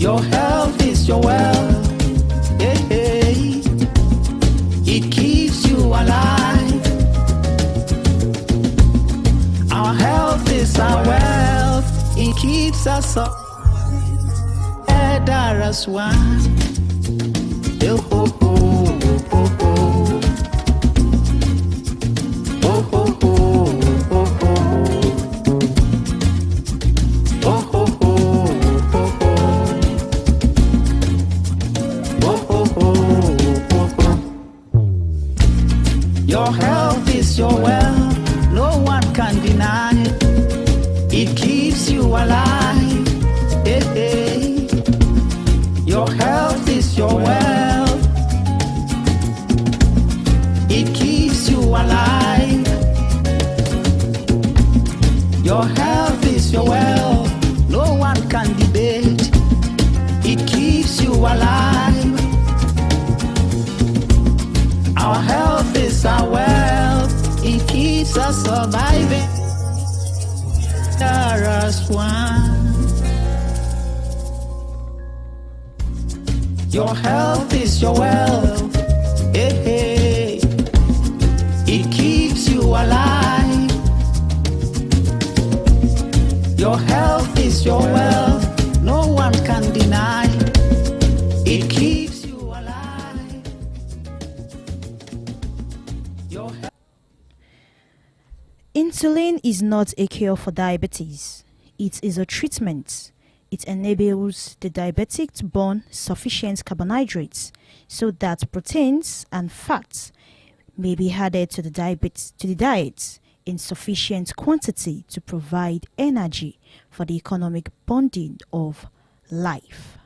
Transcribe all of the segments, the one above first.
Your health is your wealth. Hey, hey. It keeps you alive. Our health is our wealth. It keeps us up. As one. Oh, oh, oh, oh, oh. Oh, oh, oh, oh, oh. Oh, oh, oh, oh, oh. Oh, oh, oh, oh. Your health is your wealth. No one can deny it. It keeps you alive. Hey, hey. Your health is your wealth. It keeps you alive. Your health is your wealth. No one can debate. It keeps you alive. Our health is our wealth. It keeps us surviving. There is one. Your health is your wealth. Hey, hey. It keeps you alive. Your health is your wealth. No one can deny. It keeps you alive. Your Insulin is not a cure for diabetes. It is a treatment. It enables the diabetic to burn sufficient carbohydrates so that proteins and fats may be added to the diet in sufficient quantity to provide energy for the economic bonding of life.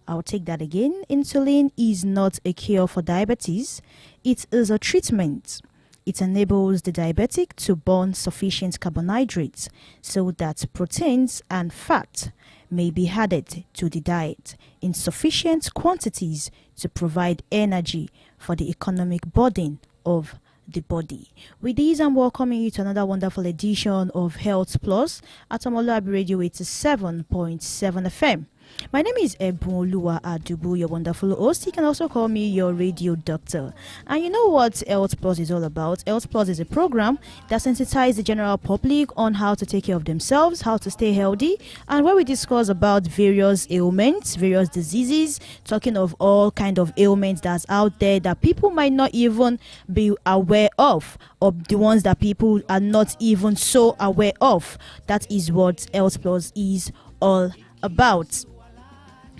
I'll take that again. Insulin is not a cure for diabetes. It is a treatment. It enables the diabetic to burn sufficient carbohydrates so that proteins and fat may be added to the diet in sufficient quantities to provide energy for the economic burden of the body. With these, I'm welcoming you to another wonderful edition of Health Plus at omoluwabi Radio 87.7 FM. My name is omoluwabi, your wonderful host. You can also call me your radio doctor. And you know what Health Plus is all about? Health Plus is a program that sensitizes the general public on how to take care of themselves, how to stay healthy, and where we discuss about various ailments, various diseases, talking of all kind of ailments that's out there that people might not even be aware of, or the ones that people are not even so aware of. That is what Health Plus is all about.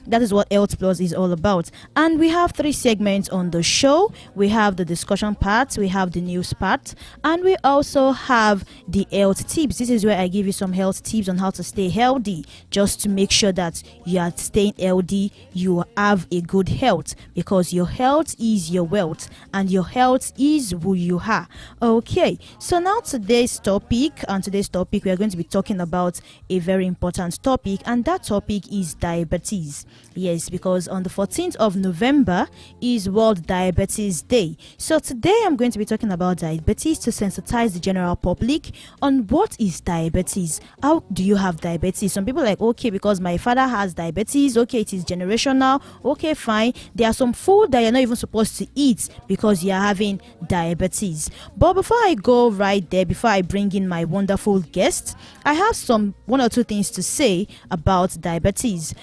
That is what Health Plus is all about. And we have 3 segments on the show. We have the discussion part, we have the news part, and we also have the health tips. This is where I give you some health tips on how to stay healthy, just to make sure that you are staying healthy, you have a good health, because your health is your wealth and your health is who you are. Okay, so now today's topic we are going to be talking about a very important topic, and that topic is diabetes. Yes, because on the 14th of November is World Diabetes Day. So today I'm going to be talking about diabetes to sensitize the general public on what is diabetes. How do you have diabetes? Some people are like, okay, because my father has diabetes, okay, it is generational, okay, fine. There are some food that you're not even supposed to eat because you're having diabetes. But before I go right there, before I bring in my wonderful guest, I have one or two things to say about diabetes.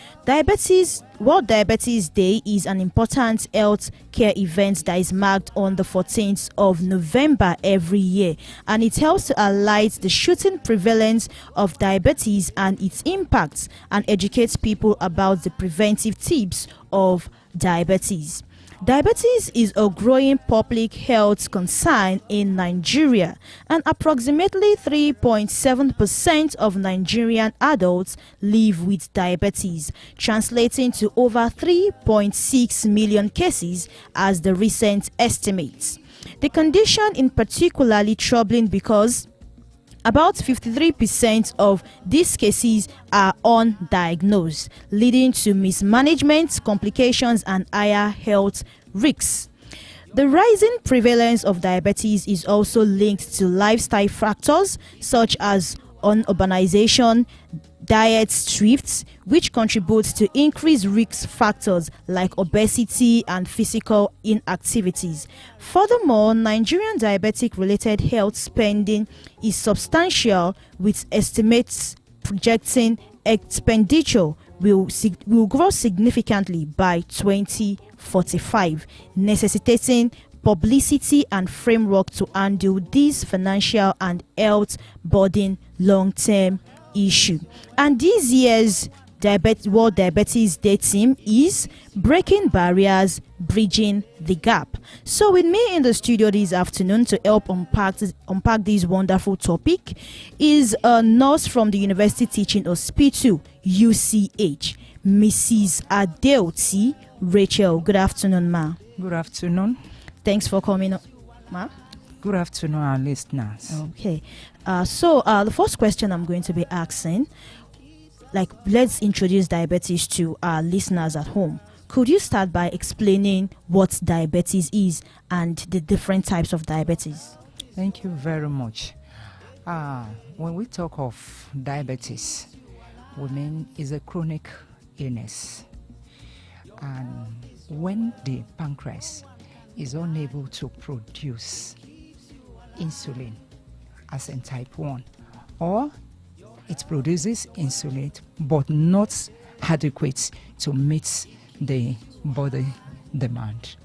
World Diabetes Day is an important health care event that is marked on the 14th of November every year, and it helps to highlight the shooting prevalence of diabetes and its impacts, and educates people about the preventive tips of diabetes. Diabetes is a growing public health concern in Nigeria, and approximately 3.7% of Nigerian adults live with diabetes, translating to over 3.6 million cases as the recent estimates. The condition is particularly troubling because about 53% of these cases are undiagnosed, leading to mismanagement, complications, and higher health risks. The rising prevalence of diabetes is also linked to lifestyle factors such as urbanization, diet drifts, which contributes to increased risk factors like obesity and physical inactivities. Furthermore, Nigerian diabetic-related health spending is substantial, with estimates projecting expenditure will grow significantly by 2045, necessitating publicity and framework to handle this financial and health burden long-term issue. And this year's World Diabetes Day theme is Breaking Barriers, Bridging the Gap. So with me in the studio this afternoon to help unpack this wonderful topic is a nurse from the University Teaching Hospital, UCH, Mrs. Adeoti Rachel. Good afternoon, ma. Good afternoon. Thanks for coming up, ma. Good afternoon, our listeners. Okay. So the first question I'm going to be asking, let's introduce diabetes to our listeners at home. Could you start by explaining what diabetes is and the different types of diabetes? Thank you very much. When we talk of diabetes, we mean it's a chronic illness. And when the pancreas is unable to produce insulin, as in type 1, or it produces insulin but not adequate to meet the body demand.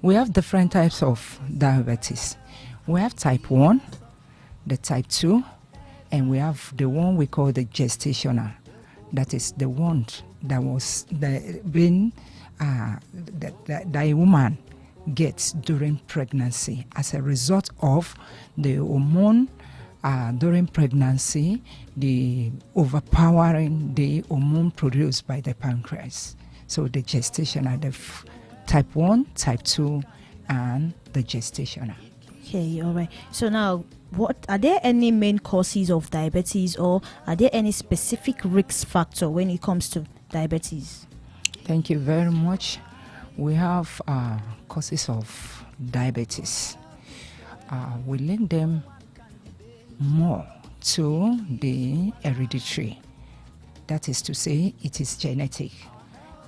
We have different types of diabetes. We have type 1, the type 2, and we have the one we call the gestational. That is the one that was that a woman gets during pregnancy as a result of the hormone during pregnancy, the overpowering the hormone produced by the pancreas. So the gestational, the type 1, type 2, and the gestational. Okay, all right. So now, are there any main causes of diabetes, or are there any specific risk factor when it comes to diabetes? Thank you very much. We have causes of diabetes. We link them more to the hereditary. That is to say, it is genetic.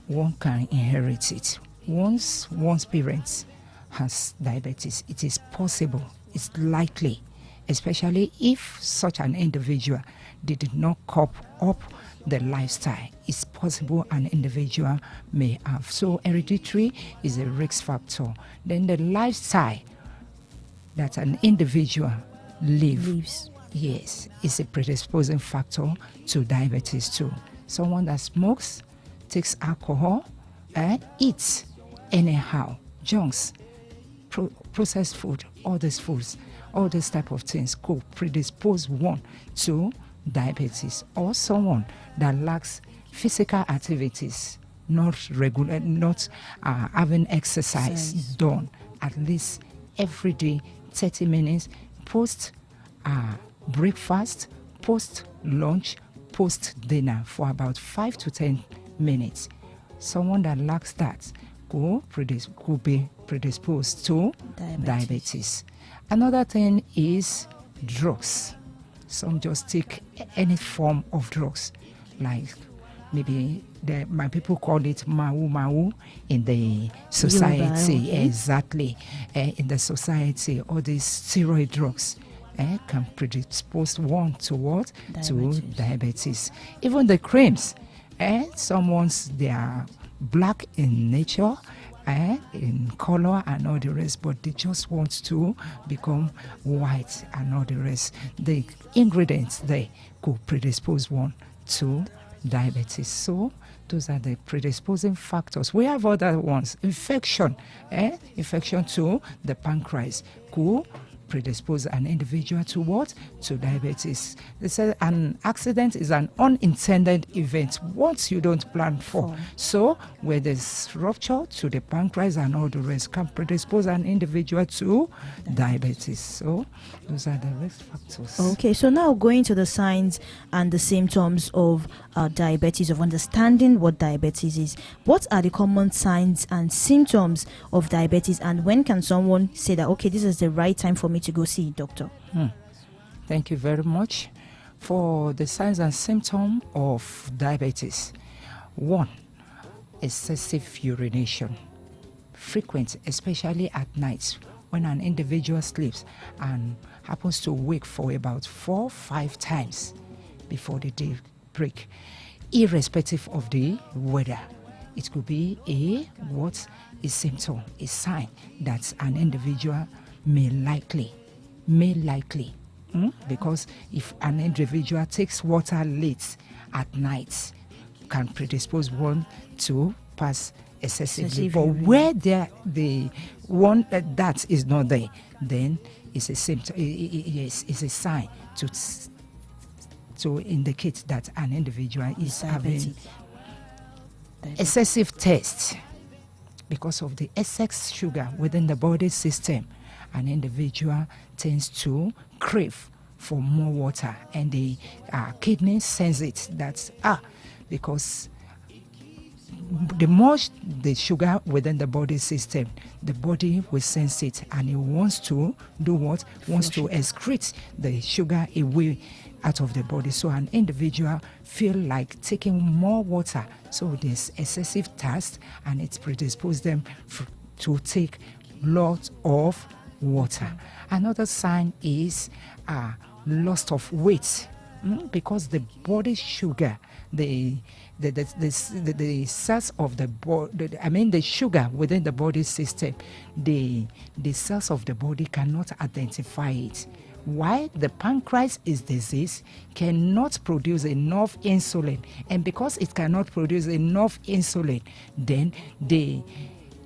One can inherit it. Once one's parents has diabetes, it is possible, it's likely, especially if such an individual did not cope up the lifestyle, it's possible an individual may have. So hereditary is a risk factor. Then the lifestyle that an individual lives, yes, is a predisposing factor to diabetes too. Someone that smokes, takes alcohol, eats anyhow, junks, processed food, all these foods, all these type of things could predispose one to diabetes. Or someone that lacks physical activities, not regular, not having exercise done at least every day, 30 minutes, post breakfast, post lunch, post dinner for about 5 to 10 minutes. Someone that lacks that could be predisposed to diabetes. Another thing is drugs. Some just take any form of drugs, like maybe my people call it mau in the society. Yoruba, okay. Exactly. In the society, all these steroid drugs can predispose one to what? To diabetes. Even the creams. Someone's they are black in nature, in color and all the rest, but they just want to become white and all the rest. The ingredients there could predispose one to diabetes. So those are the predisposing factors. We have other ones. Infection to the pancreas could predispose an individual to what? To diabetes. They say an accident is an unintended event, what you don't plan for. So where there's rupture to the pancreas and all the rest can predispose an individual to diabetes. So those are the risk factors. Okay, so now going to the signs and the symptoms of diabetes, of understanding what diabetes is. What are the common signs and symptoms of diabetes, and when can someone say that, okay, this is the right time for me to go see a doctor? Thank you very much. For the signs and symptoms of diabetes, 1, excessive urination, frequent, especially at night when an individual sleeps and happens to wake for about 4-5 times before the day break, irrespective of the weather. It could be a symptom, a sign that an individual may likely, because if an individual takes water late at night, can predispose one to pass excessively. But where the one that is not there, then it's a symptom. It's a sign to indicate that an individual is having excessive taste because of the excess sugar within the body system. An individual tends to crave for more water, and the kidney sense it that because the more the sugar within the body system, the body will sense it, and it wants to do what? Wants to excrete the sugar away out of the body. So an individual feel like taking more water. So there's excessive thirst, and it predisposes them to take lots of water. Another sign is loss of weight, because the body sugar, the cells of the body, the sugar within the body system, the cells of the body cannot identify it. Why? The pancreas is diseased, cannot produce enough insulin, and because it cannot produce enough insulin, then the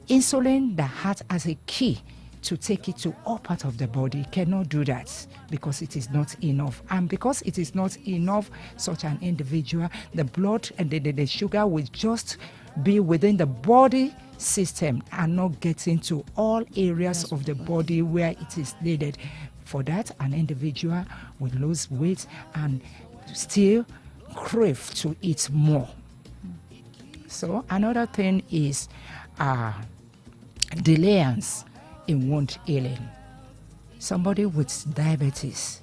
insulin that has as a key to take it to all parts of the body cannot do that because it is not enough. And because it is not enough, such an individual, the blood and the sugar will just be within the body system and not get into all areas of the body where it is needed. For that, an individual will lose weight and still crave to eat more. So another thing is delayance in wound healing. Somebody with diabetes,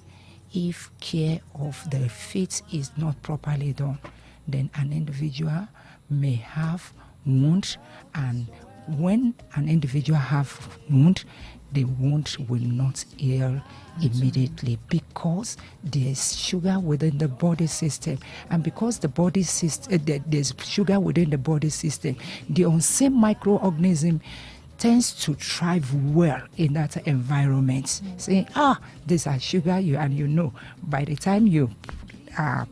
if care of the feet is not properly done, then an individual may have wound, and when an individual have wound, the wound will not heal immediately because there's sugar within the body system, and because the body system there's sugar within the body system, the unseen microorganism tends to thrive well in that environment. Saying, these are sugar, and you know, by the time you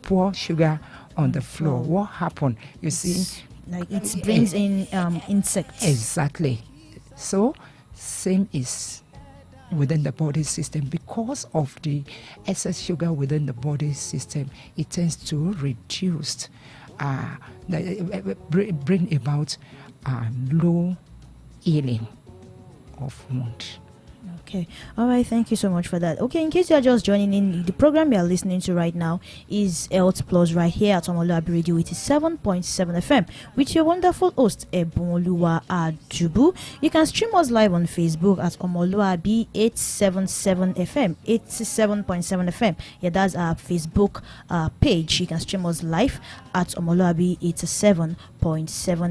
pour sugar on the floor, what happened? You see, like it brings in insects. Exactly. So same is within the body system. Because of the excess sugar within the body system, it tends to reduce, bring about low healing of wound. Okay. All right. Thank you so much for that. Okay. In case you are just joining in, the program you are listening to right now is Health Plus right here at Omoluwabi Radio 87.7 FM with your wonderful host, Ebumoluwa Adubu. You can stream us live on Facebook at Omoluwabi 877 FM, 87.7 FM. Yeah, that's our Facebook page. You can stream us live at Omoluwabi 87.7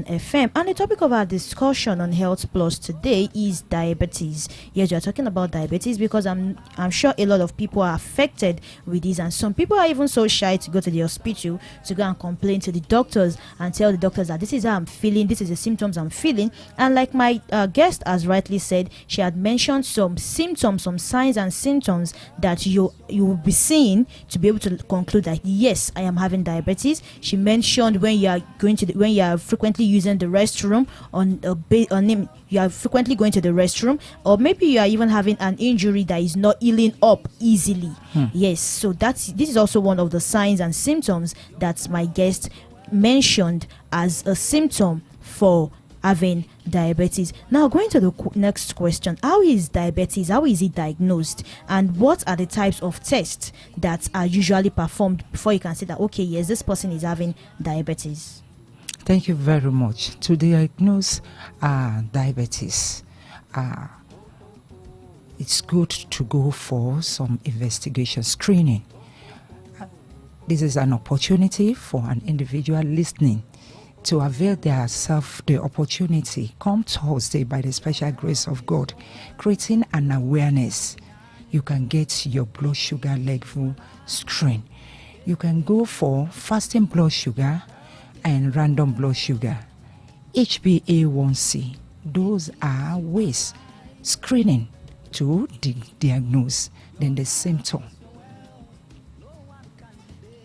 FM. And the topic of our discussion on Health Plus today is diabetes. Yes, we are talking about diabetes because I'm sure a lot of people are affected with this, and some people are even so shy to go to the hospital to go and complain to the doctors and tell the doctors that this is how I'm feeling, this is the symptoms I'm feeling. And like my guest has rightly said, she had mentioned some symptoms, some signs and symptoms that you will be seeing to be able to conclude that yes, I am having diabetes. She mentioned when you are frequently using the restroom you are frequently going to the restroom, or maybe you are even having an injury that is not healing up easily. Yes, so this is also one of the signs and symptoms that my guest mentioned as a symptom for having diabetes. Now, going to the next question, how is diabetes, how is it diagnosed, and what are the types of tests that are usually performed before you can say that, okay, yes, this person is having diabetes? Thank you very much. To diagnose diabetes, it's good to go for some investigation screening. This is an opportunity for an individual listening to avail themselves the opportunity come Thursday by the special grace of God, creating an awareness. You can get your blood sugar level screen. You can go for fasting blood sugar and random blood sugar. HbA1c, those are ways screening to diagnose then the symptom.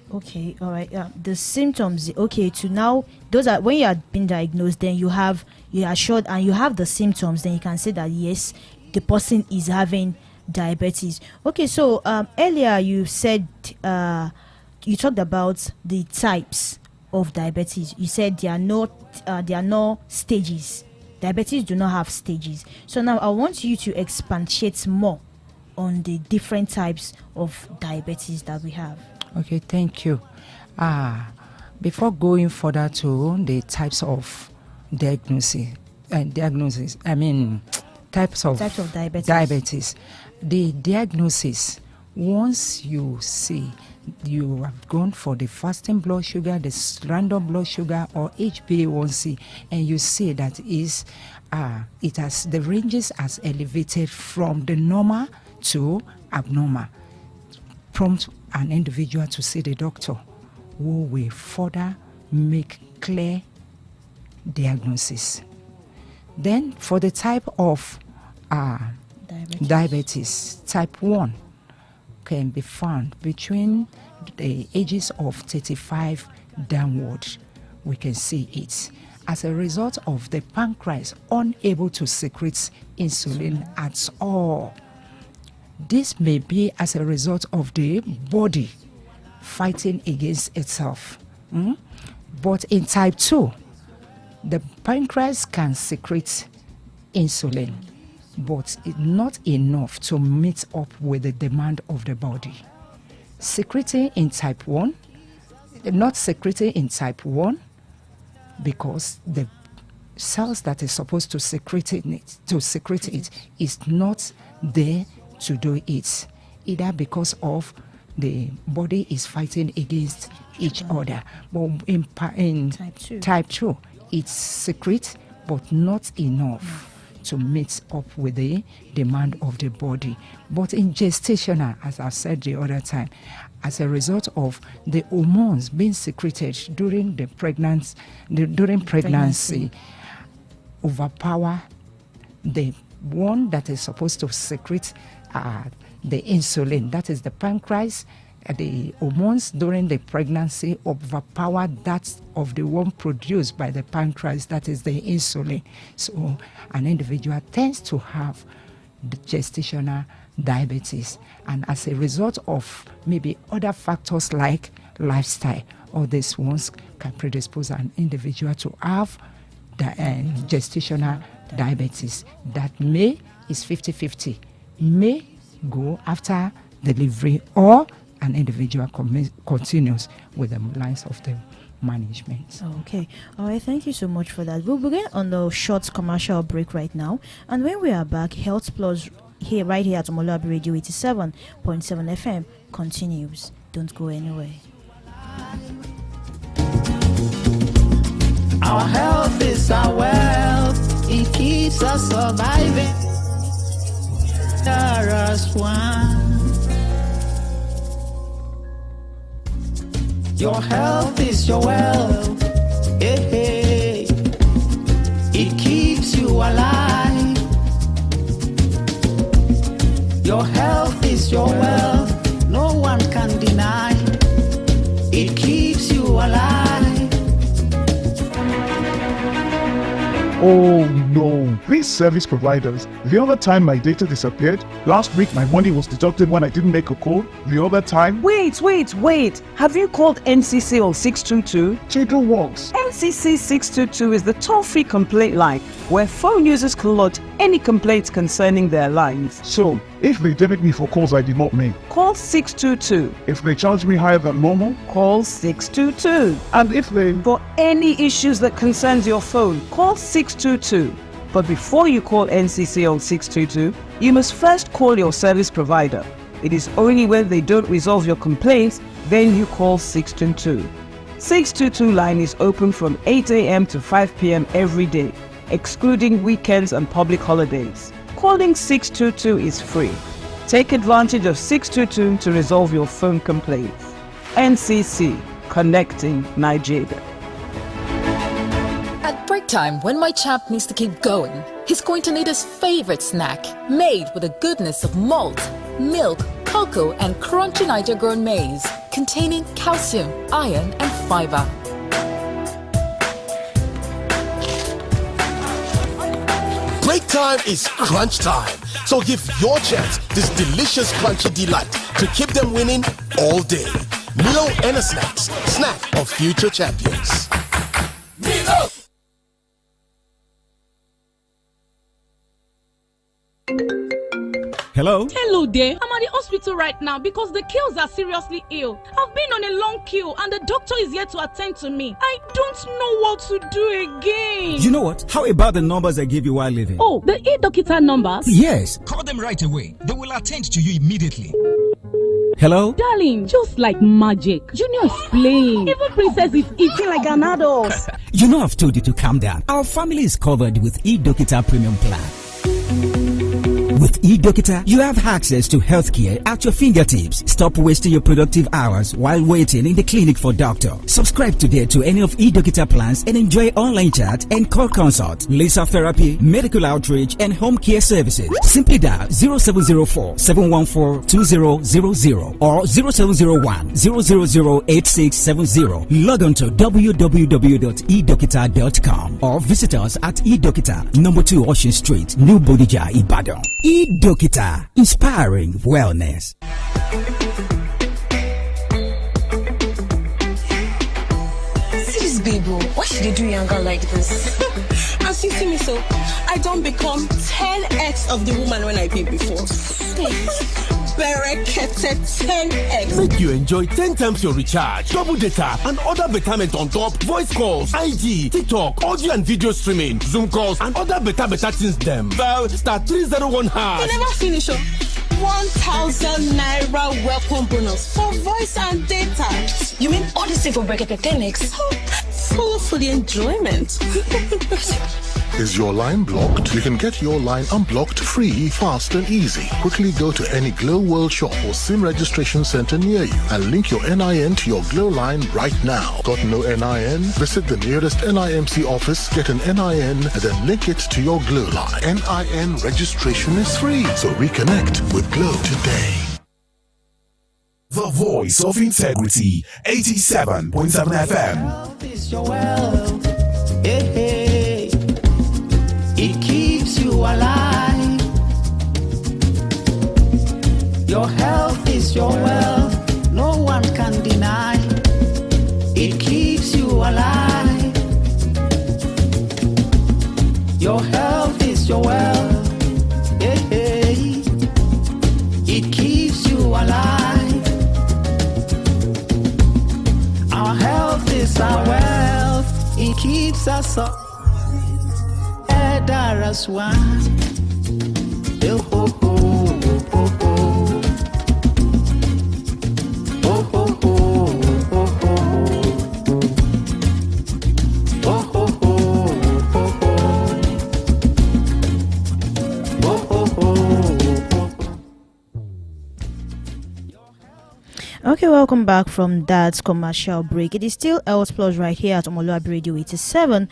Okay, all right. The symptoms. Okay, to now, those are when you are being diagnosed. Then you are assured, and you have the symptoms. Then you can say that yes, the person is having diabetes. Okay, so earlier you said you talked about the types of diabetes. You said there are no stages. Diabetes do not have stages. So now I want you to expatiate more on the different types of diabetes that we have. Okay, thank you. Before going further to the types of types of diabetes. The diagnosis, once you see you have gone for the fasting blood sugar, the random blood sugar, or HbA1c, and you see that the ranges as elevated from the normal to abnormal, prompt an individual to see the doctor, who will further make clear diagnosis. Then for the type of diabetes, type 1 can be found between the ages of 35 downward. We can see it as a result of the pancreas unable to secrete insulin at all. This may be as a result of the body fighting against itself. But in type 2, the pancreas can secrete insulin, but it's not enough to meet up with the demand of the body. Secreting in type 1, not secreting in type 1 because the cells that is supposed to secrete it is not there to do it, either because of the body is fighting against each other. But in type 2, it's secrete but not enough to meet up with the demand of the body. But in gestational, as I said the other time, as a result of the hormones being secreted during the pregnancy, overpower the one that is supposed to secrete the insulin, that is the pancreas. The hormones during the pregnancy overpower that of the one produced by the pancreas, that is the insulin. So an individual tends to have the gestational diabetes, and as a result of maybe other factors like lifestyle, all these ones can predispose an individual to have the gestational diabetes that is 50-50, may go after delivery, or an individual continues with the lines of the management. Okay. All right. Thank you so much for that. We'll begin on the short commercial break right now. And when we are back, Health Plus right here at Omoluwabi Radio 87.7 FM continues. Don't go anywhere. Our health is our wealth. It keeps us surviving. There is one. Your health is your wealth. Hey, hey. It keeps you alive. Your health is your wealth. No one can deny. It keeps you alive. Oh no, these service providers. The other time my data disappeared. Last week my money was deducted when I didn't make a call. The other time... Wait. Have you called NCC on 622? Cheddar works. NCC 622 is the toll-free complaint line where phone users can lodge any complaints concerning their lines. So, if they debit me for calls I did not make, call 622. If they charge me higher than normal, call 622. And if they... For any issues that concerns your phone, call 622. But before you call NCC on 622, you must first call your service provider. It is only when they don't resolve your complaints then you call 622. 622 line is open from 8 a.m. to 5 p.m. every day, excluding weekends and public holidays. Calling 622 is free. Take advantage of 622 to resolve your phone complaints. NCC, connecting Nigeria. At break time, when my champ needs to keep going, he's going to need his favorite snack, made with the goodness of malt, milk, cocoa, and crunchy Niger-grown maize, containing calcium, iron, and fiber. Break time is crunch time. So give your chance this delicious crunchy delight to keep them winning all day. Milo and a snack of future champions. Milo! Hello? Hello there. I'm at the hospital right now because the kills are seriously ill. I've been on a long queue and the doctor is here to attend to me. I don't know what to do again. You know what? How about the numbers I gave you while leaving? Oh, the e-doctor numbers? Yes. Call them right away. They will attend to you immediately. Hello? Darling, just like magic. Junior is playing. Even Princess is eating like an adult. You know I've told you to calm down. Our family is covered with e-doctor premium plan. With eDoctor, you have access to healthcare at your fingertips. Stop wasting your productive hours while waiting in the clinic for doctor. Subscribe today to any of eDoctor plans and enjoy online chat and call consult, laser therapy, medical outreach, and home care services. Simply dial 0704 714 2000 or 0701 000 8670. Log on to www.edoctor.com or visit us at eDoctor, number 2 Ocean Street, New Bodija, Ibadan. eDoctor, inspiring wellness. See this baby, why should they do younger like this? As you see me so, I don't become 10x of the woman when I be before. Berekete 10x. Make you enjoy 10 times your recharge, double data, and other betterment on top. Voice calls, IG, TikTok, audio and video streaming, Zoom calls, and other better things them. Dial *301#. You never finish up. 1,000 naira welcome bonus for voice and data. You mean all this thing for Berekete 10x? Full for the enjoyment. Is your line blocked? You can get your line unblocked free, fast and easy. Quickly go to any Glow World shop or SIM registration center near you and link your NIN to your Glow line right now. Got no NIN? Visit the nearest NIMC office, get an NIN, and then link it to your Glow line. NIN registration is free, so reconnect with Glow today. The voice of integrity, 87.7 FM. Health is your wealth. Hey, hey. It keeps you alive. Your health is your wealth. No one can deny. It keeps you alive. Your health is your wealth. Hey, hey. It keeps you alive. Our health is our wealth. It keeps us up. As one. Oh, oh, oh, oh, oh. Oh, oh, oh, oh, oh. Oh, oh, oh, oh, oh. Oh, oh, oh, oh. Okay, welcome back from that commercial break. It is still Health Plus right here at Omoluwabi Radio 87.7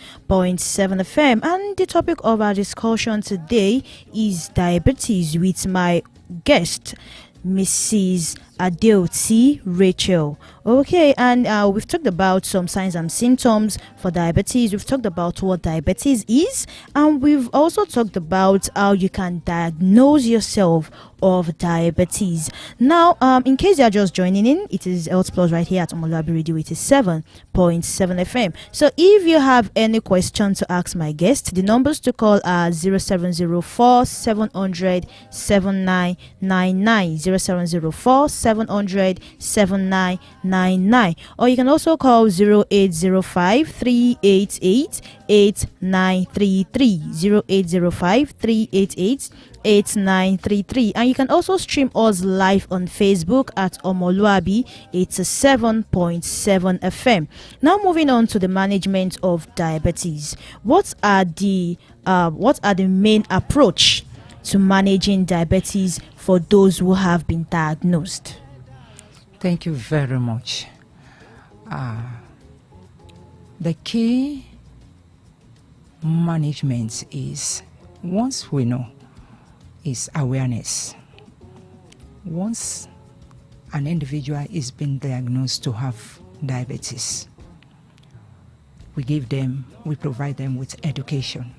FM, and the topic of our discussion today is diabetes with my guest, Mrs. Adeoti Rachel. Okay, and we've talked about some signs and symptoms for diabetes. We've talked about what diabetes is, and we've also talked about how you can diagnose yourself of diabetes. Now, in case you're just joining in, it is Health Plus right here at Omoluwabi Radio 87.7 FM. So if you have any question to ask my guest, the numbers to call are 0704 700 7999, 0704 0700 7999, or you can also call 0805 388 8933, 0805 388 8933. And you can also stream us live on Facebook at omoluwabi 87.7 FM. Now moving on to the management of diabetes. What are the main approach to managing diabetes for those who have been diagnosed? Thank you very much. The key management is, once we know, is awareness. Once an individual is being diagnosed to have diabetes, we provide them with education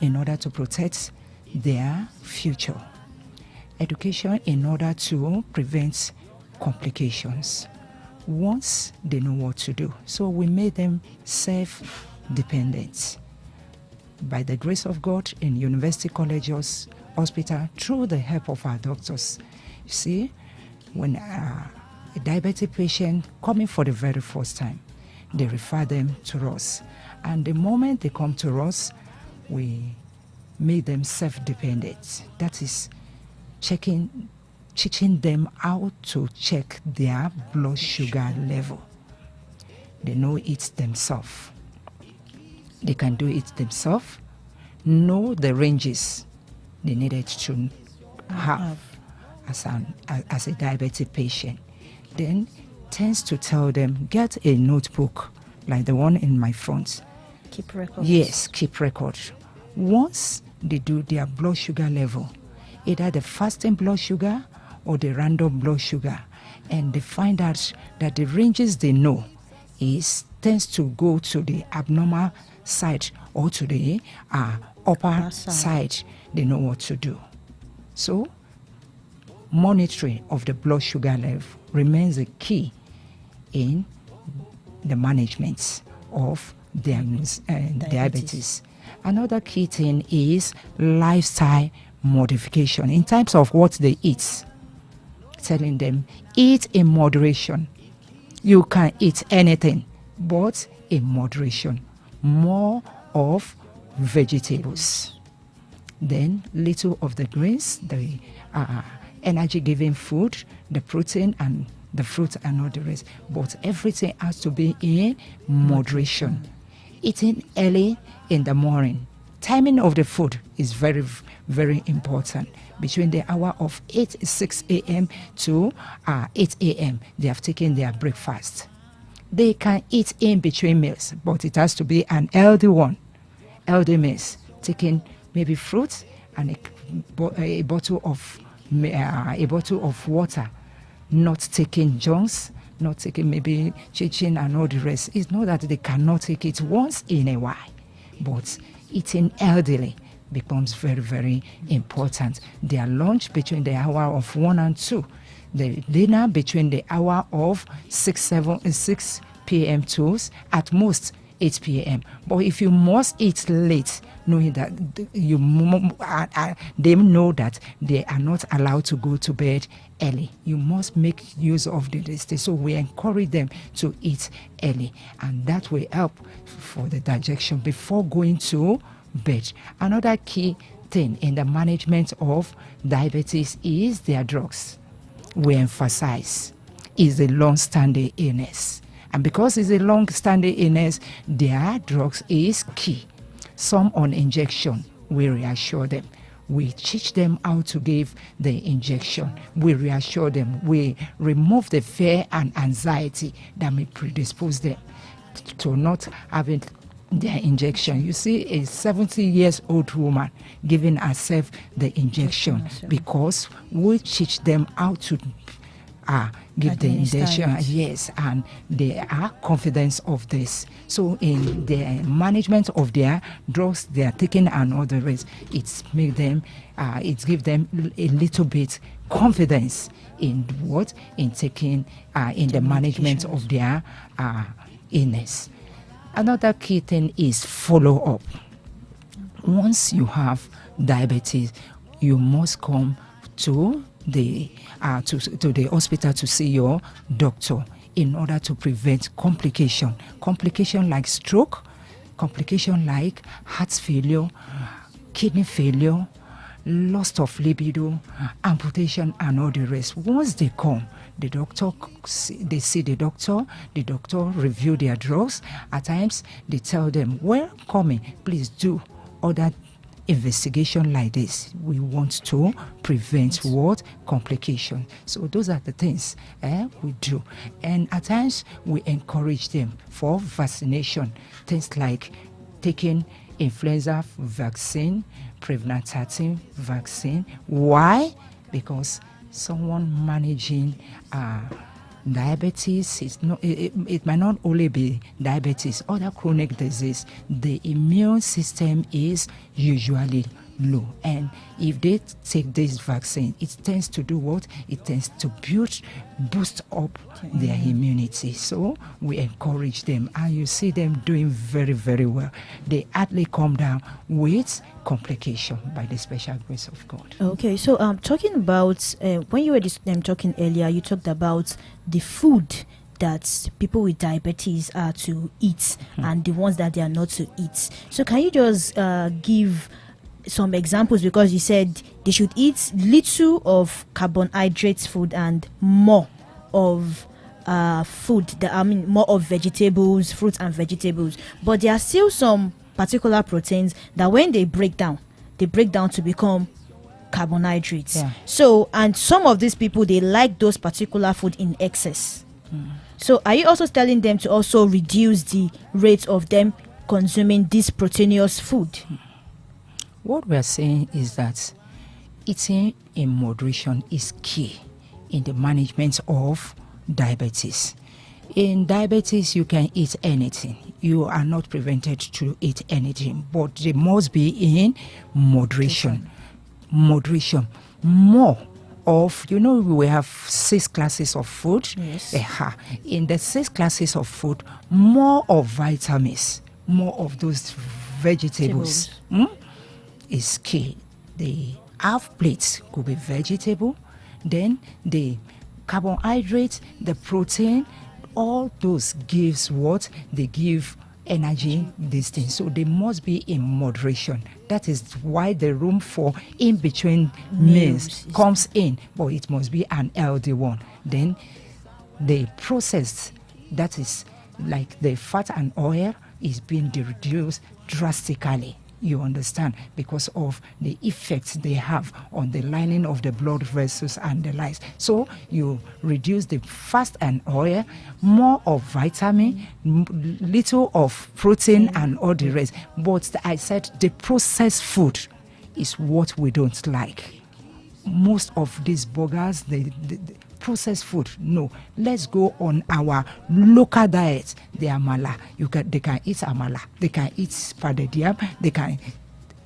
in order to protect their future, education in order to prevent complications once they know what to do. So we made them self-dependent. By the grace of God, in university colleges, hospital, through the help of our doctors. You see, when a diabetic patient coming for the very first time, they refer them to us. And the moment they come to us, we make them self-dependent. That is teaching them how to check their blood sugar level. They know it themselves. They can do it themselves, know the ranges they needed to have as a diabetic patient. Then tends to tell them, get a notebook like the one in my front. Keep records. Yes, keep records. Once they do their blood sugar level, either the fasting blood sugar or the random blood sugar, and they find out that the ranges they know tends to go to the abnormal side or to the upper side, they know what to do. So monitoring of the blood sugar level remains a key in the management of diabetes. Another key thing is lifestyle modification in terms of what they eat. Telling them, eat in moderation. You can eat anything, but in moderation. More of vegetables. Then little of the grains, the energy-giving food, the protein and the fruit and all the rest. But everything has to be in moderation. Eating early in the morning. Timing of the food is very, very important. Between the hour of 6 a.m. to 8 a.m., they have taken their breakfast. They can eat in between meals, but it has to be an healthy one. Healthy meals, taking maybe fruit and a bottle of water, not taking junks, not taking maybe chicken and all the rest. It's not that they cannot take it once in a while, but eating healthily becomes very, very important. Their lunch between the hour of 1 and 2. The dinner between the hour of 6 p.m. to at most 8 p.m. But if you must eat late, knowing that they know that they are not allowed to go to bed early, you must make use of this. So we encourage them to eat early, and that will help for the digestion before going to bed. Another key thing in the management of diabetes is their drugs. We emphasize is a long-standing illness. And because it's a long-standing illness, their drugs is key. Some on injection, we reassure them. We teach them how to give the injection. We reassure them. We remove the fear and anxiety that may predispose them to not having their injection. You see a 70-year-old woman giving herself the injection because we teach them how to give the injection. Yes, and they are confident of this. So in the management of their drugs they are taking and all the rest, it make them, it give them a little bit confidence in what in taking in the management of their illness. Another key thing is follow up. Once you have diabetes, you must come to the to the hospital to see your doctor in order to prevent complication like stroke, complication like heart failure, kidney failure, loss of libido, amputation, and all the rest. Once they come, they see the doctor review their drugs. At times, they tell them, well, coming, please do other investigation like this. We want to prevent what? Complication. So those are the things we do. And at times, we encourage them for vaccination. Things like taking influenza vaccine, Prevnar 13 vaccine. Why? Because someone managing diabetes, it might not only be diabetes, other chronic disease. The immune system is usually low, and if they take this vaccine, it tends to do what? It tends to boost up their immunity. So we encourage them, and you see them doing very, very well. They hardly come down with complication by the special grace of God. Okay, so talking about when you were talking earlier, you talked about the food that people with diabetes are to eat and the ones that they are not to eat. So can you just give some examples, because you said they should eat little of carbohydrates food and more of more of vegetables, fruits and vegetables. But there are still some particular proteins that when they break down to become carbohydrates. Yeah. So, and some of these people, they like those particular food in excess. So are you also telling them to also reduce the rate of them consuming this proteinous food? What we are saying is that eating in moderation is key in the management of diabetes. In diabetes, you can eat anything. You are not prevented to eat anything, but they must be in moderation. Moderation. More of, we have 6 classes of food. Yes. In the 6 classes of food, more of vitamins, more of those vegetables. Is key. The half plates could be vegetable, then the carbohydrate, the protein, all those gives what? They give energy, these things. So they must be in moderation. That is why the room for in-between meals comes in, but it must be an healthy one. Then the processed, that is like the fat and oil, is being reduced drastically. You understand, because of the effects they have on the lining of the blood vessels and the likes. So you reduce the fat and oil, more of vitamin, little of protein and all the rest. But I said the processed food is what we don't like. Most of these burgers, the processed food, no. Let's go on our local diet. The amala, they can eat amala, they can eat pounded yam, they can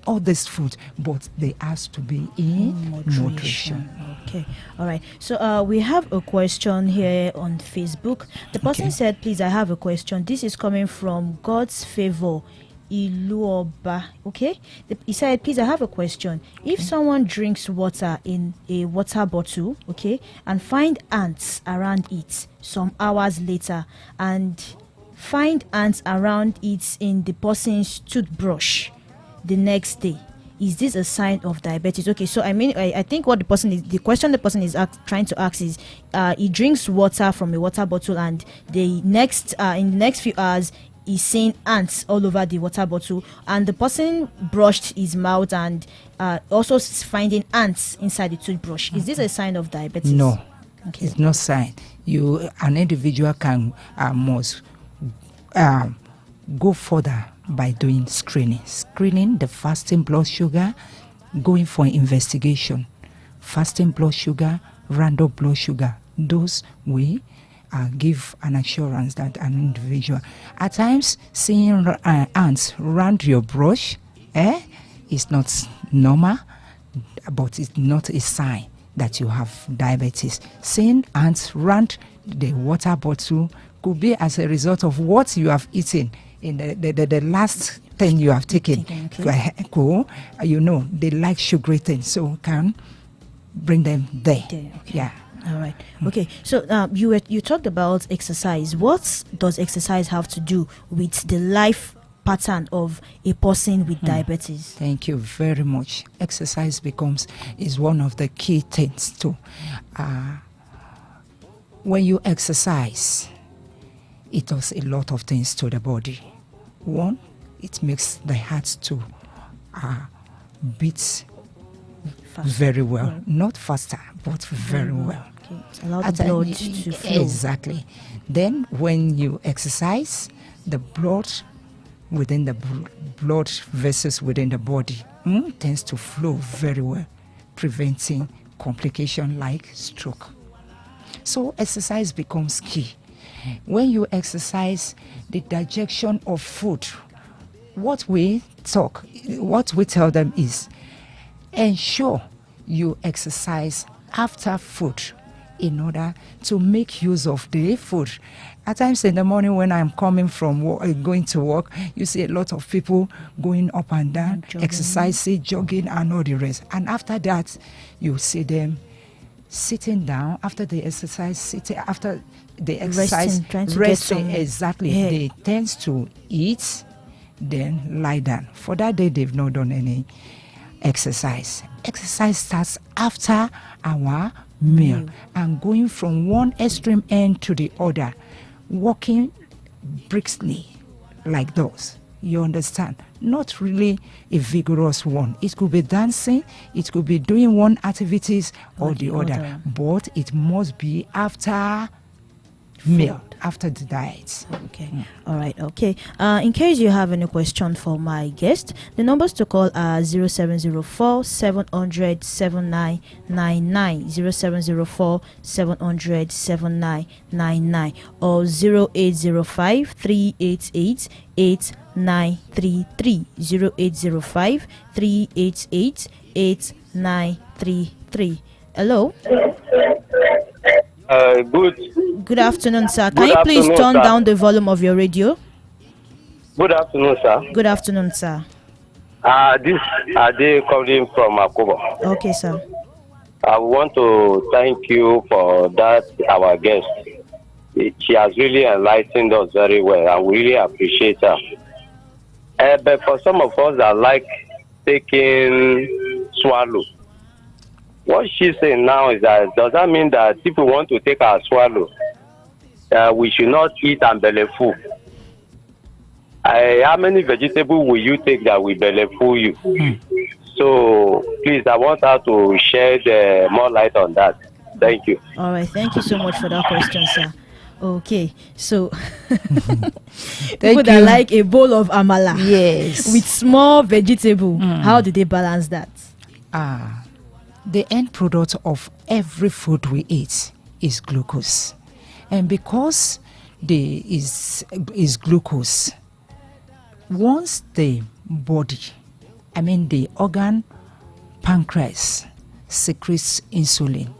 all this food, but they have to be in moderation. Okay, all right. So we have a question here on Facebook. The person said, "Please, I have a question. This is coming from God's Favor Iluoba." Okay, he said, "Please, I have a question. If someone drinks water in a water bottle, and find ants around it some hours later, and find ants around it in the person's toothbrush the next day, is this a sign of diabetes?" Okay, so I think what the question the person is trying to ask is, he drinks water from a water bottle, and in the next few hours, he's seeing ants all over the water bottle, and the person brushed his mouth and also finding ants inside the toothbrush. Is this a sign of diabetes? No, it's no sign. An individual can must go further by doing screening the fasting blood sugar, going for investigation, fasting blood sugar, random blood sugar. Those we give an assurance that an individual, at times seeing ants around your brush is not normal, but it's not a sign that you have diabetes. Seeing ants around the water bottle could be as a result of what you have eaten in the last thing you have taken. They like sugary things, so can bring them there. Okay. Yeah. All right. Okay. So you talked about exercise. What does exercise have to do with the life pattern of a person with diabetes? Thank you very much. Exercise is one of the key things too. When you exercise, it does a lot of things to the body. One, it makes the heart to beat very well. Not faster, but very well. Okay. Allow the blood to flow. Exactly. Then when you exercise, the blood within the blood vessels within the body tends to flow very well, preventing complication like stroke. So exercise becomes key. When you exercise, the digestion of food, what we tell them is ensure you exercise after food in order to make use of the food. At times in the morning when I'm coming from work, going to work, you see a lot of people going up and down, exercising, jogging, and all the rest. And after that, you see them sitting down after the exercise, resting. Exactly. Yeah. They tend to eat, then lie down. For that day, they've not done any exercise. Exercise starts after our meal and going from one extreme end to the other, walking briskly like those. You understand? Not really a vigorous one. It could be dancing, it could be doing one activities or the other, but it must be after meal, after the diet. Okay. All right. Okay. In case you have any question for my guest, the numbers to call are 0704 700 7999, 0704 700 7999, or 0805 388 8933, 0805 388 8933. Hello. Good afternoon, sir. Can you please turn down the volume of your radio? Good afternoon, sir. Good afternoon, sir. This Ade calling from Akobo. Okay, sir. I want to thank you for that, our guest. She has really enlightened us very well, and we really appreciate her. But for some of us that like taking swallow, what she's saying now is that does that mean that if we want to take our swallow, we should not eat and belly full? How many vegetables will you take that will belly full you? So please, I want her to shed more light on that. Thank you. All right, thank you so much for that question, sir. Okay, so people that like a bowl of amala, yes, with small vegetable, how do they balance that? The end product of every food we eat is glucose, and because there is glucose, once the body, the organ pancreas secretes insulin,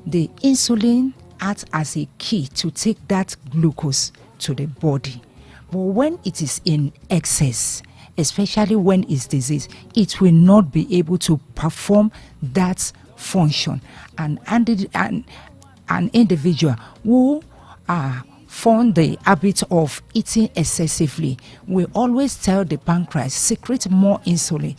the insulin acts as a key to take that glucose to the body. But when it is in excess, especially when it's disease, it will not be able to perform that function. And an individual who form the habit of eating excessively, we always tell the pancreas, secrete more insulin,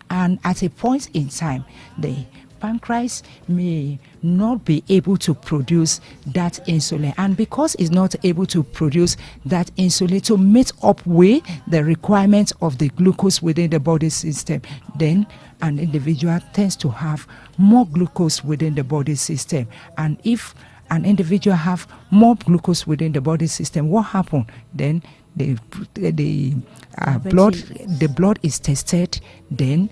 and at a point in time, the pancreas may not be able to produce that insulin, and because it's not able to produce that insulin to meet up with the requirements of the glucose within the body system, then an individual tends to have more glucose within the body system. And if an individual have more glucose within the body system, what happens? Then the blood is tested, then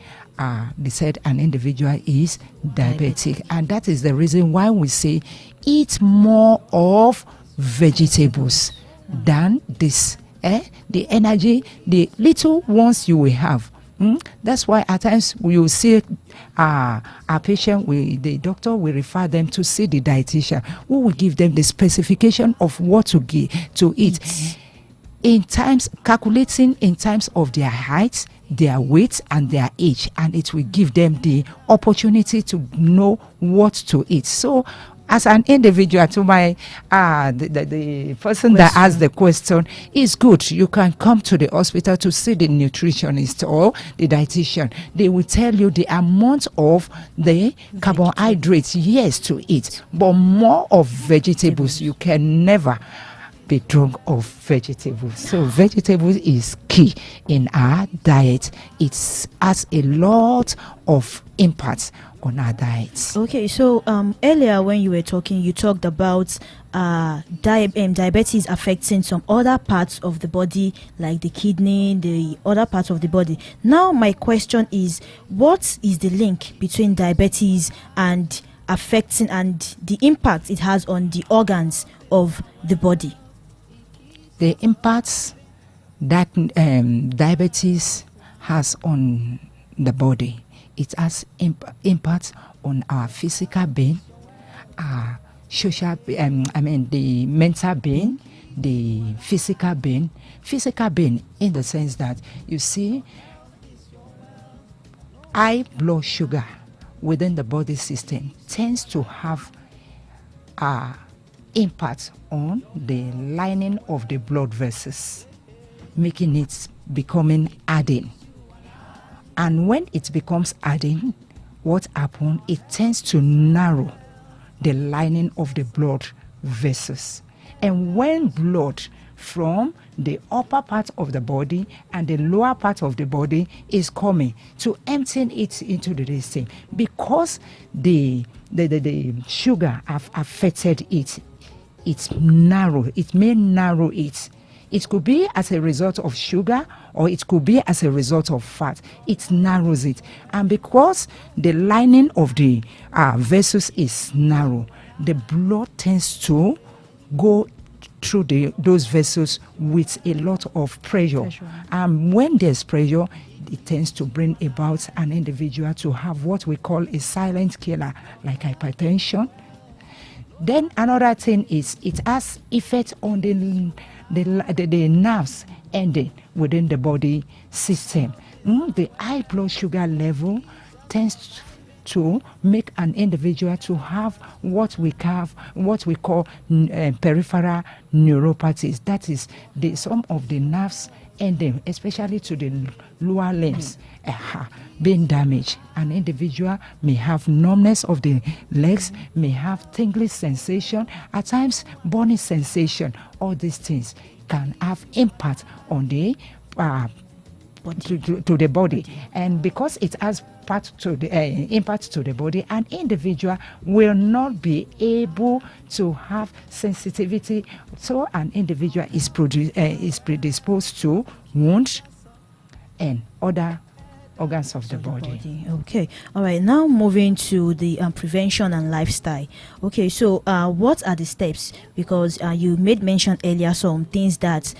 they said an individual is diabetic. And that is the reason why we say eat more of vegetables than this. The energy, the little ones you will have. That's why at times we will see our patient, the doctor will refer them to see the dietitian, who will give them the specification of what to eat. calculating in terms of their height, their weight, and their age, and it will give them the opportunity to know what to eat. So as an individual, to my the person that asked the question, is good. You can come to the hospital to see the nutritionist or the dietitian. They will tell you the amount of the carbohydrates, yes, to eat, but more of vegetables. You can never be drunk of vegetables. So vegetables is key in our diet. It has a lot of impact on our diets. Okay, so earlier when you were talking, you talked about diabetes affecting some other parts of the body, like the kidney, the other parts of the body. Now my question is, what is the link between diabetes and affecting and the impact it has on the organs of the body? The impacts that diabetes has on the body, it has impact on our physical being, our social, the mental being, the physical being in the sense that, you see, high blood sugar within the body system tends to have impact on the lining of the blood vessels, making it becoming hardened. And when it becomes hardened, what happens? It tends to narrow the lining of the blood vessels. And when blood from the upper part of the body and the lower part of the body is coming to emptying it into the system, because the sugar have affected it, it may narrow it. It could be as a result of sugar, or it could be as a result of fat. It narrows it. And because the lining of the vessels is narrow, the blood tends to go through those vessels with a lot of pressure. And when there's pressure, it tends to bring about an individual to have what we call a silent killer, like hypertension. Then another thing is, it has effect on the nerves ending within the body system. The high blood sugar level tends to make an individual to have what we call peripheral neuropathies. That is, some of the nerves ending, especially to the lower limbs, being damaged. An individual may have numbness of the legs, may have tingling sensation, at times burning sensation. All these things can have impact on the to the body. And because it has impact to the body, an individual will not be able to have sensitivity, so an individual is predisposed to wounds and other organs of the body. Okay, all right, now moving to the prevention and lifestyle. Okay, so what are the steps? Because you made mention earlier some things that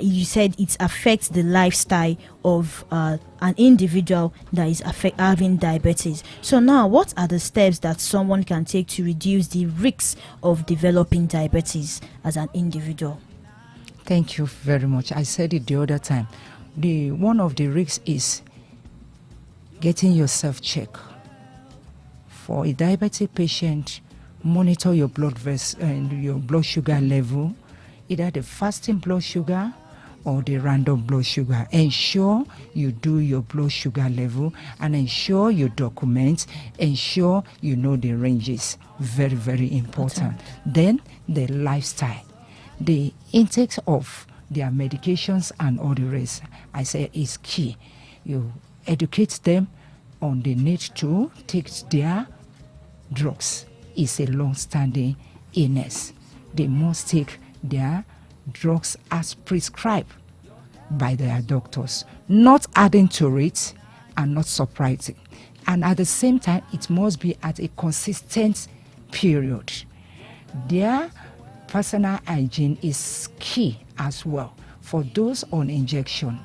you said it affects the lifestyle of an individual that is having diabetes. So now, what are the steps that someone can take to reduce the risks of developing diabetes as an individual? Thank you very much. I said it the other time. One of the risks is getting yourself checked. For a diabetic patient, monitor your blood your blood sugar level, either the fasting blood sugar or the random blood sugar. Ensure you do your blood sugar level, and ensure you document, ensure you know the ranges. Very, very important. Then the lifestyle, the intake of their medications and all the rest, I say, is key. You educate them on the need to take their drugs. It's a long-standing illness. They must take their drugs as prescribed by their doctors, not adding to it and not subtracting. And at the same time, it must be at a consistent period. Their personal hygiene is key as well. For those on injection,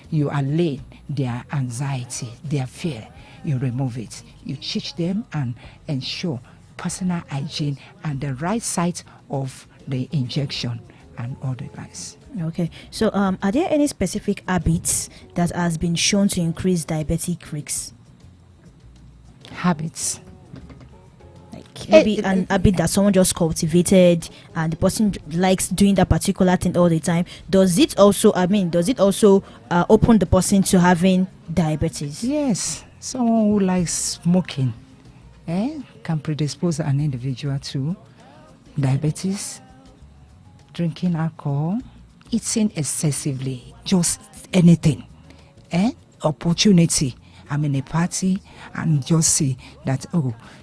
you allay their anxiety, their fear. You remove it. You teach them and ensure personal hygiene and the right site of the injection. and all the likes. Okay, so are there any specific habits that has been shown to increase diabetic risks? Habits? Maybe an habit that someone just cultivated and the person likes doing that particular thing all the time. Does it also open the person to having diabetes? Yes, someone who likes smoking can predispose an individual to diabetes, drinking alcohol, eating excessively, just anything, opportunity. I'm in a party and just see that,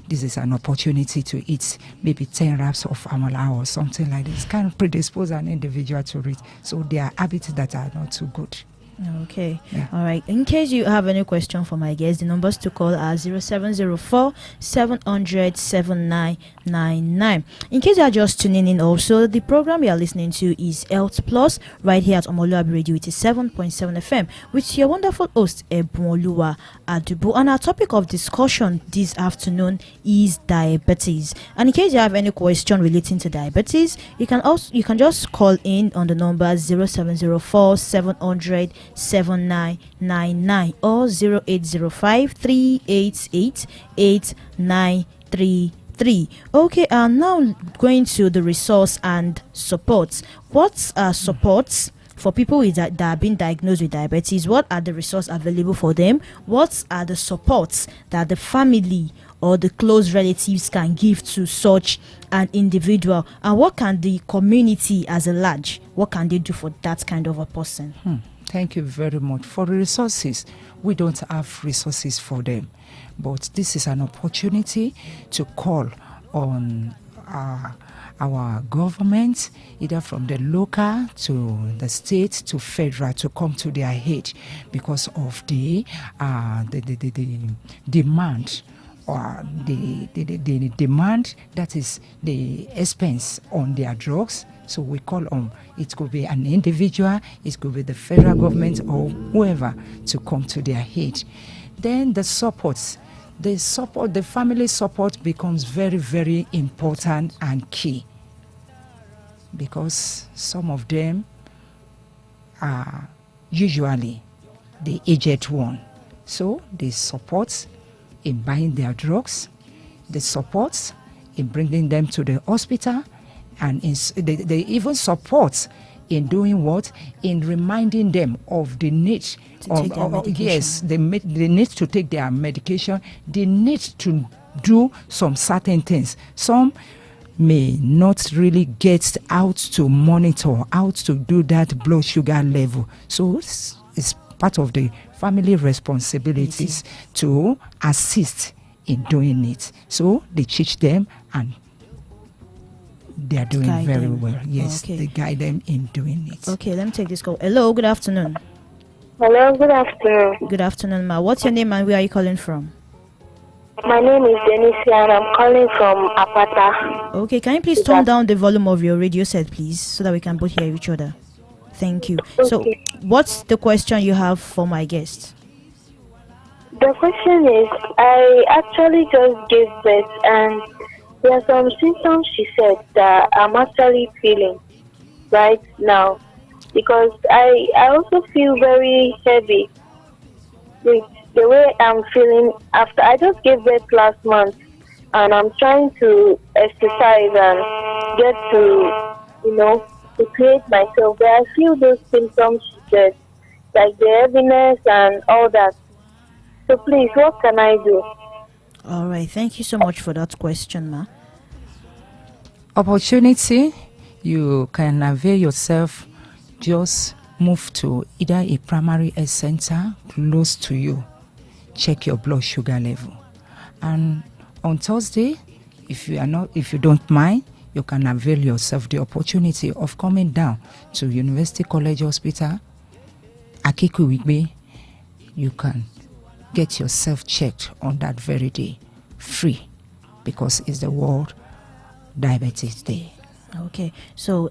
this is an opportunity to eat maybe 10 wraps of amala or something like this. Can predispose an individual to it. So there are habits that are not too good. Okay. Yeah. All right. In case you have any question for my guests, the numbers to call are 0704 700 7999. In case you are just tuning in also, the program you are listening to is Health Plus right here at Omoluwabi Radio 87.7 FM with your wonderful host Ebumoluwa Adubu. And our topic of discussion this afternoon is diabetes. And in case you have any question relating to diabetes, you can just call in on the number 0704 700 7999 or 0805 388 8933. Okay, now going to the resource and supports. What are supports for people that have been diagnosed with diabetes? What are the resources available for them? What are the supports that the family or the close relatives can give to such an individual? And what can the community as a large, what can they do for that kind of a person? Thank you very much. For the resources, we don't have resources for them. But this is an opportunity to call on our government, either from the local to the state to federal, to come to their aid because of the demand, or the demand, that is the expense on their drugs. So we call on, it could be an individual, it could be the federal government or whoever, to come to their aid. Then the family support becomes very, very important and key, because some of them are usually the aged one. So they support in buying their drugs, they support in bringing them to the hospital, and they even support in doing what? In reminding them of the need yes, they need to take their medication. They need to do some certain things. Some may not really get out to monitor, out to do that blood sugar level. So it's part of the family responsibilities to assist in doing it. So they teach them and they are doing very well. Yes, okay. They guide them in doing it. Okay, let me take this call. Hello, good afternoon. Hello, good afternoon. Good afternoon, ma. What's your name and where are you calling from? My name is Denisia and I'm calling from Apata. Okay, can you please turn down the volume of your radio set, please, so that we can both hear each other? Thank you. Okay. So, what's the question you have for my guest? The question is, I actually just gave birth and there are some symptoms she said that I'm actually feeling right now, because I also feel very heavy with the way I'm feeling after I just gave birth last month, and I'm trying to exercise and get to create myself, but I feel those symptoms she said, like the heaviness and all that. So please, what can I do? All right, thank you so much for that question, ma. Opportunity, you can avail yourself. Just move to either a primary health center close to you. Check your blood sugar level. And on Thursday, if you don't mind, you can avail yourself the opportunity of coming down to University College Hospital, Akikuwigbe. You can get yourself checked on that very day, free, because it's the World Diabetes Day. Okay, so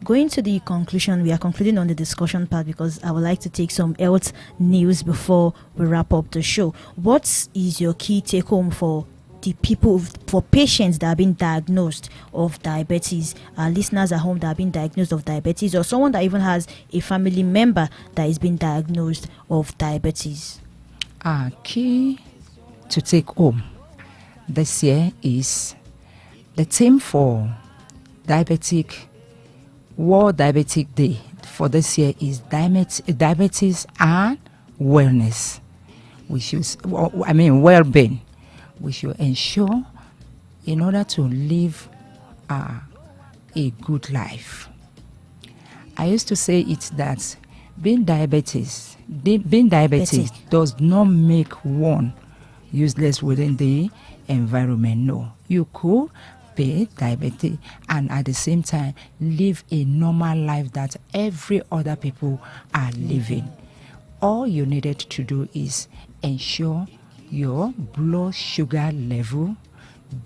going to the conclusion, we are concluding on the discussion part because I would like to take some health news before we wrap up the show. What is your key take home for the people, for patients that have been diagnosed of diabetes, listeners at home that have been diagnosed of diabetes, or someone that even has a family member that has been diagnosed of diabetes? Key to take home this year is the theme for World Diabetic Day for this year is diabetes and wellness. Well-being. We should ensure in order to live a good life. I used to say it that being diabetic does not make one useless within the environment. No, you could be diabetic and at the same time live a normal life that every other people are living. All you needed to do is ensure your blood sugar level,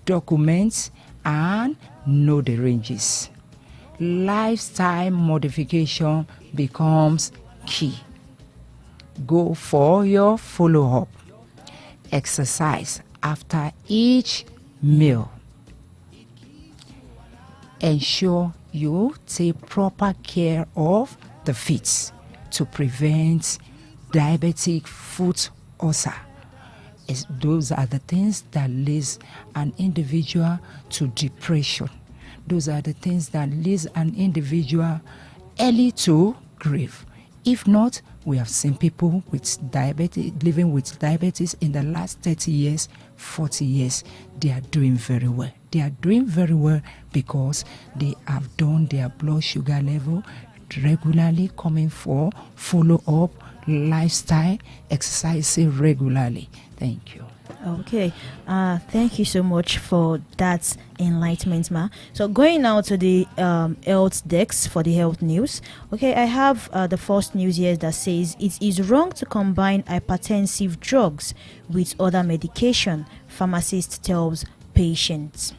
documents, and know the ranges. Lifestyle modification becomes key. Go for your follow-up. Exercise after each meal. Ensure you take proper care of the feet to prevent diabetic foot ulcer. Those are the things that leads an individual to depression. Those are the things that leads an individual early to grief. If not, we have seen people with diabetes living with diabetes in the last 30 years, 40 years. They are doing very well. They are doing very well because they have done their blood sugar level regularly, coming for follow-up, lifestyle, exercising regularly. Thank you. Okay, thank you so much for that enlightenment, ma. So going now to the health desk for the health news. Okay, I have the first news here that says it is wrong to combine hypertensive drugs with other medication, pharmacist tells patients.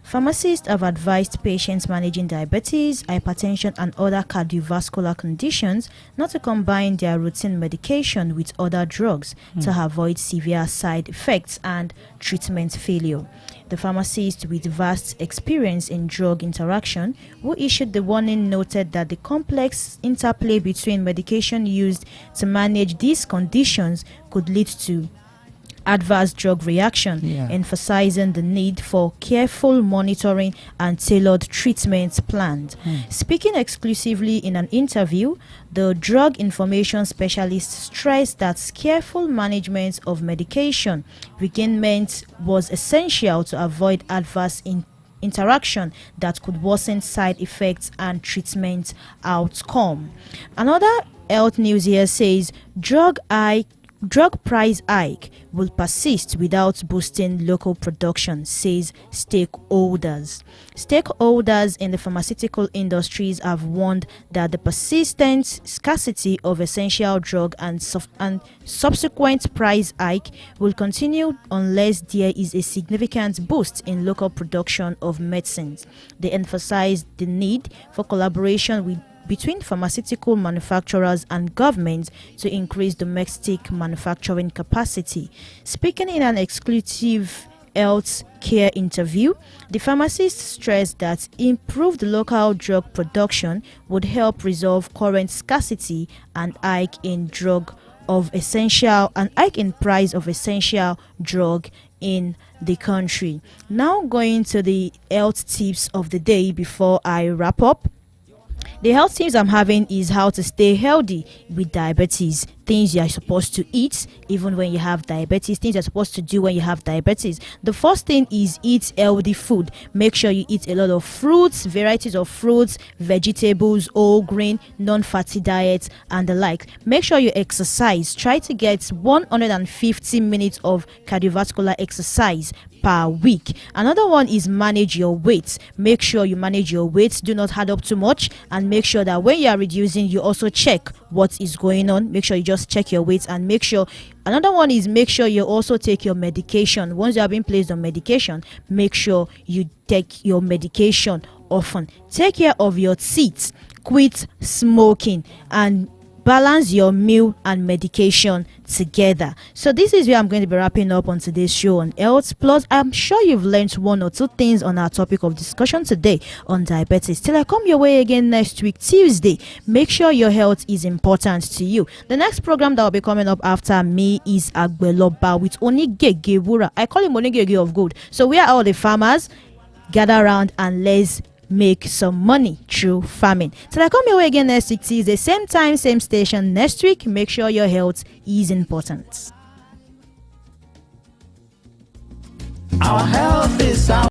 Pharmacists have advised patients managing diabetes, hypertension, and other cardiovascular conditions not to combine their routine medication with other drugs to avoid severe side effects and treatment failure. The pharmacist with vast experience in drug interaction who issued the warning noted that the complex interplay between medication used to manage these conditions could lead to adverse drug reaction, emphasizing the need for careful monitoring and tailored treatment planned. Speaking exclusively in an interview, the drug information specialist stressed that careful management of medication regimen was essential to avoid adverse interaction that could worsen side effects and treatment outcome. Another health news here says drug price hike will persist without boosting local production, says stakeholders. Stakeholders in the pharmaceutical industries have warned that the persistent scarcity of essential drug and subsequent price hike will continue unless there is a significant boost in local production of medicines. They emphasized the need for collaboration between pharmaceutical manufacturers and governments to increase domestic manufacturing capacity. Speaking in an exclusive health care interview, the pharmacist stressed that improved local drug production would help resolve current scarcity and hike in price of essential drug in the country. Now going to the health tips of the day before I wrap up. The health tips I'm having is how to stay healthy with diabetes. Things you are supposed to eat even when you have diabetes. Things you're supposed to do when you have diabetes. The first thing is eat healthy food. Make sure you eat a lot of fruits, varieties of fruits, vegetables, whole grain, non-fatty diets, and the like. Make sure you exercise. Try to get 150 minutes of cardiovascular exercise per week. Another one is manage your weight. Make sure you manage your weight. Do not add up too much, and make sure that when you are reducing, you also check what is going on. Make sure you just check your weight, and make sure. Another one is make sure you also take your medication. Once you have been placed on medication, make sure you take your medication often. Take care of your teeth. Quit smoking, and balance your meal and medication together. So this is where I'm going to be wrapping up on today's show on health. Plus, I'm sure you've learned one or two things on our topic of discussion today on diabetes. Till I come your way again next week, Tuesday, make sure your health is important to you. The next program that will be coming up after me is Agbeloba with Onigege Wura. I call him Onigege of Gold. So we are all the farmers. Gather around and let's make some money through farming. Till I come your way again next week, Tuesday, same time, same station next week. Make sure your health is important. Our health is our